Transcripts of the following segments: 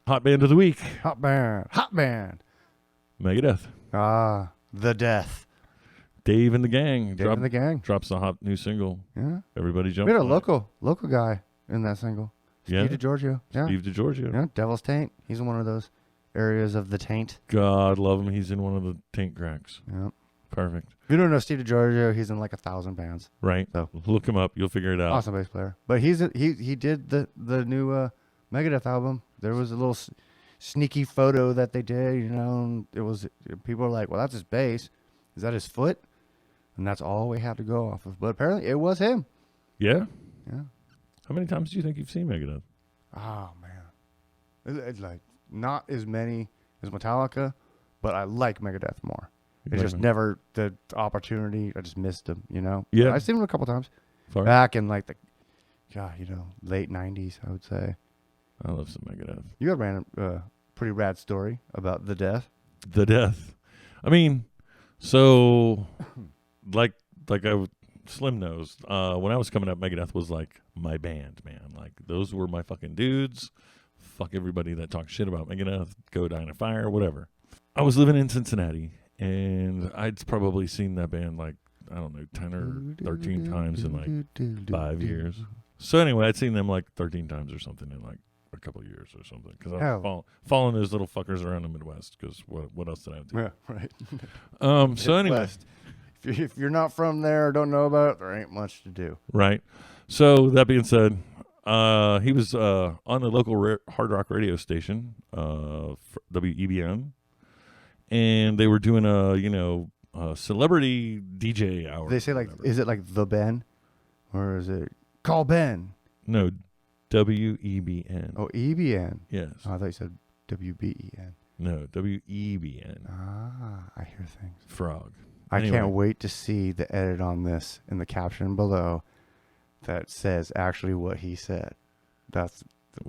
Hot band of the week. Hot band. Megadeth. The Death. Dave and the Gang. Dave and the Gang. Drops a hot new single. Yeah. Everybody jump. We had a local guy in that single. Steve DiGiorgio. Yeah. Steve DiGiorgio. Yeah. Devil's Taint. He's in one of those areas of the taint. God love him. He's in one of the taint cracks. Yeah. Perfect. If you don't know Steve DiGiorgio, he's in like 1,000 bands. Right. So look him up. You'll figure it out. Awesome bass player. But he did the new Megadeth album. There was a little sneaky photo that they did, and it was, people were like, well, that's his bass. Is that his foot? And that's all we have to go off of. But apparently it was him. Yeah? Yeah. How many times do you think you've seen Megadeth? Oh, man. It's like not as many as Metallica, but I like Megadeth more. It's just never the opportunity. I just missed him, Yeah. I've seen him a couple times. Far? Back in like the, late 90s, I would say. I love some Megadeth. You got a random, pretty rad story about The Death. The Death. I mean, so, like Slim knows, when I was coming up, Megadeth was like my band, man. Like, those were my fucking dudes. Fuck everybody that talks shit about Megadeth. Go die in a fire, whatever. I was living in Cincinnati, and I'd probably seen that band like, I don't know, 10 or 13 times in like 5 years. So anyway, I'd seen them like 13 times or something in like a couple of years or something. Because I was following those little fuckers around the Midwest, because what else did I have to do? Yeah, right. So anyway. If you're not from there or don't know about it, there ain't much to do. Right. So that being said, he was on the local hard rock radio station, WEBN, and they were doing a celebrity DJ hour. They say like, is it like The Ben, or is it Call Ben? No, WEBN. Oh, EBN. Yes. Oh, I thought you said WBEN. No, WEBN. I hear things. Frog. I Anyway. can't wait to see the edit on this in the caption below that says actually what he said.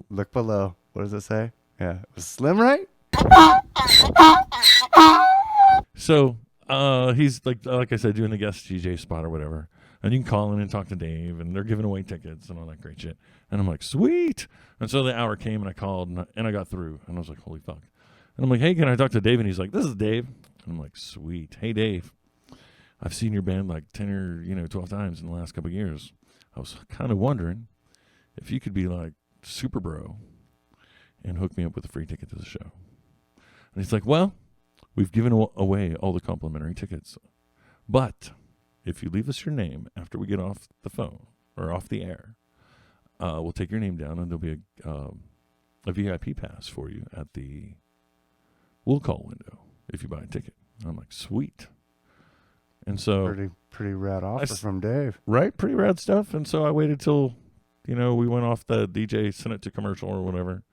Look below. What does it say? Yeah. Was Slim right? So he's like I said, doing the guest DJ spot or whatever. And you can call in and talk to Dave, and they're giving away tickets and all that great shit. And I'm like, sweet. And so the hour came, and I called, and I got through. And I was like, holy fuck. And I'm like, hey, can I talk to Dave? And he's like, this is Dave. And I'm like, sweet. Hey, Dave. I've seen your band like 10 or 12 times in the last couple of years. I was kind of wondering if you could be like super bro and hook me up with a free ticket to the show. And he's like, well, we've given away all the complimentary tickets. But if you leave us your name after we get off the phone or off the air, we'll take your name down, and there'll be a VIP pass for you at the will call window if you buy a ticket. And I'm like, sweet. And so pretty rad offer from Dave. Right? Pretty rad stuff. And so I waited till, we went off the DJ, sent it to commercial or whatever.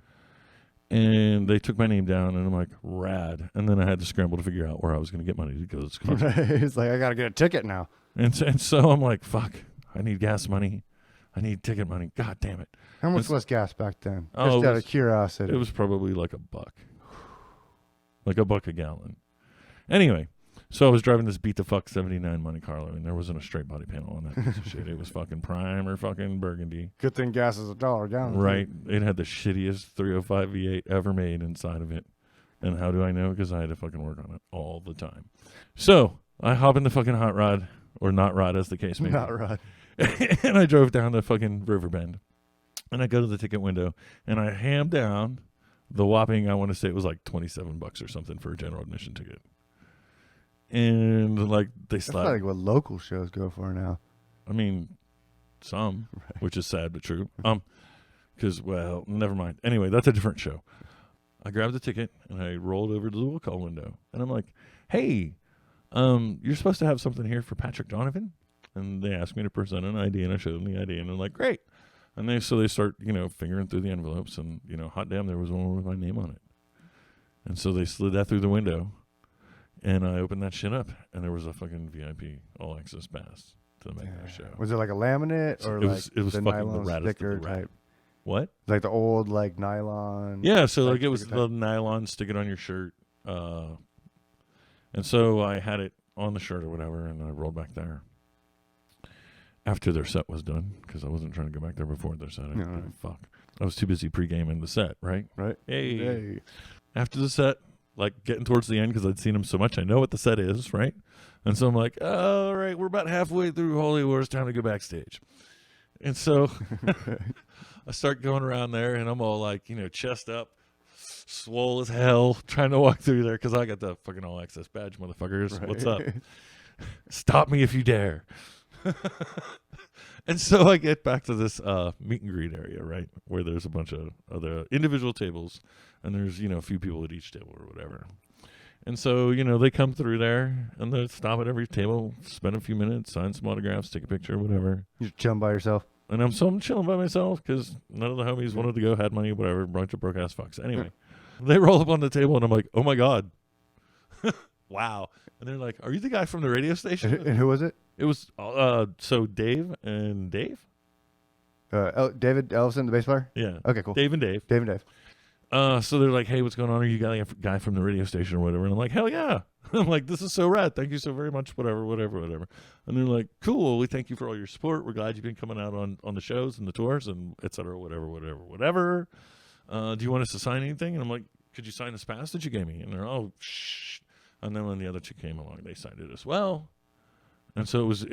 And they took my name down, and I'm like, rad. And then I had to scramble to figure out where I was going to get money to go to this concert. He's like, I got to get a ticket now. And so I'm like, fuck, I need gas money. I need ticket money. God damn it. How much was gas back then? Oh, Just out of curiosity. It was probably like $1. Like $1 a gallon. Anyway, so I was driving this beat the fuck 79 Monte Carlo, and there wasn't a straight body panel on that piece of shit. It was fucking prime or fucking burgundy. Good thing gas is $1 a gallon. Right. It had the shittiest 305 V8 ever made inside of it. And how do I know? Because I had to fucking work on it all the time. So I hop in the fucking hot rod, or not rod as the case may be. Not rod. And I drove down to fucking Riverbend. And I go to the ticket window, and I ham down the whopping, I want to say it was like $27 or something for a general admission ticket. And like they That's slap. like what local shows go for now. I mean, some, right. Which is sad but true. Because well, never mind. Anyway, that's a different show. I grabbed the ticket and I rolled over to the will call window, and I'm like, "Hey, you're supposed to have something here for Patrick Donovan." And they asked me to present an ID, and I showed them the ID, and I'm like, "Great." And they start fingering through the envelopes, and hot damn, there was one with my name on it. And so they slid that through the window. And I opened that shit up, and there was a fucking VIP all access pass to the Megadeth show. Was it like a laminate or it was the fucking nylon the sticker type? What? Like the old nylon. Yeah, so it was type. the nylon, stick it on your shirt. And so I had it on the shirt or whatever, and I rolled back there after their set was done, because I wasn't trying to go back there before their set. Fuck. I was too busy pre-gaming the set, right? Right. Hey. After the set, like getting towards the end because I'd seen him so much, I know what the set is, right? And so I'm like, all right, we're about halfway through Holy War. It's time to go backstage. And so I start going around there, and I'm all like, chest up, swole as hell, trying to walk through there because I got the fucking all access badge, motherfuckers. Right. What's up? Stop me if you dare. And so I get back to this meet and greet area, right, where there's a bunch of other individual tables, and there's, a few people at each table or whatever. And so, they come through there, and they stop at every table, spend a few minutes, sign some autographs, take a picture, whatever. You're chilling by yourself. And I'm chilling by myself because none of the homies wanted to go, had money, whatever, bunch of broke-ass fucks. Anyway, they roll up on the table, and I'm like, oh, my God. Wow. And they're like, are you the guy from the radio station? And who was it? It was, so Dave and Dave? David Ellison, the bass player? Yeah. Okay, cool. Dave and Dave. Dave and Dave. So they're like, hey, what's going on? Are you a guy from the radio station or whatever? And I'm like, hell yeah. I'm like, this is so rad. Thank you so very much. Whatever. And they're like, cool. We thank you for all your support. We're glad you've been coming out on the shows and the tours and et cetera, whatever. Do you want us to sign anything? And I'm like, could you sign this pass that you gave me? And they're, oh, shh. And then when the other two came along, they signed it as well. And so it was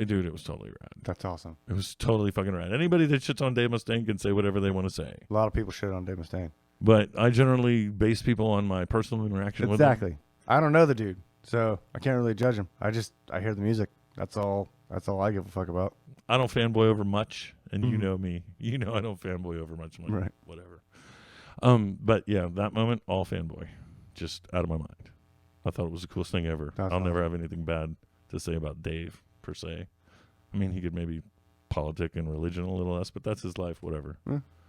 totally rad. That's awesome. It was totally fucking rad. Anybody that shits on Dave Mustaine can say whatever they want to say. A lot of people shit on Dave Mustaine. But I generally base people on my personal interaction with them. Exactly. I don't know the dude, so I can't really judge him. I hear the music. That's all I give a fuck about. I don't fanboy over much, and you know me. You know I don't fanboy over much. I'm like, right. Whatever. But yeah, that moment, all fanboy. Just out of my mind. I thought it was the coolest thing ever. That's I'll awesome. never have anything bad to say about Dave, per se. I mean, he could maybe politic and religion a little less, but that's his life, whatever.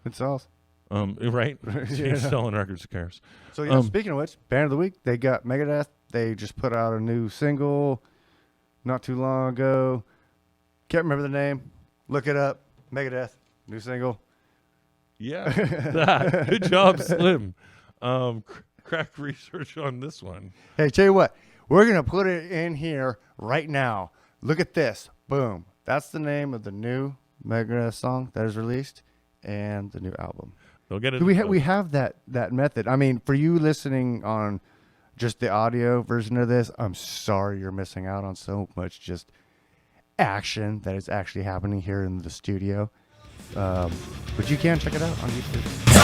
It's awesome. Right? Yeah. He's selling records, who cares? So yeah, speaking of which, Band of the Week, they got Megadeth. They just put out a new single not too long ago. Can't remember the name. Look it up. Megadeth, new single. Yeah. Good job, Slim. Crack research on this one. Hey, tell you what, we're going to put it in here right now. Look at this. Boom. That's the name of the new Megadeth song that is released and the new album. They'll get it. We have that method. I mean, for you listening on just the audio version of this, I'm sorry you're missing out on so much just action that is actually happening here in the studio. But you can check it out on YouTube.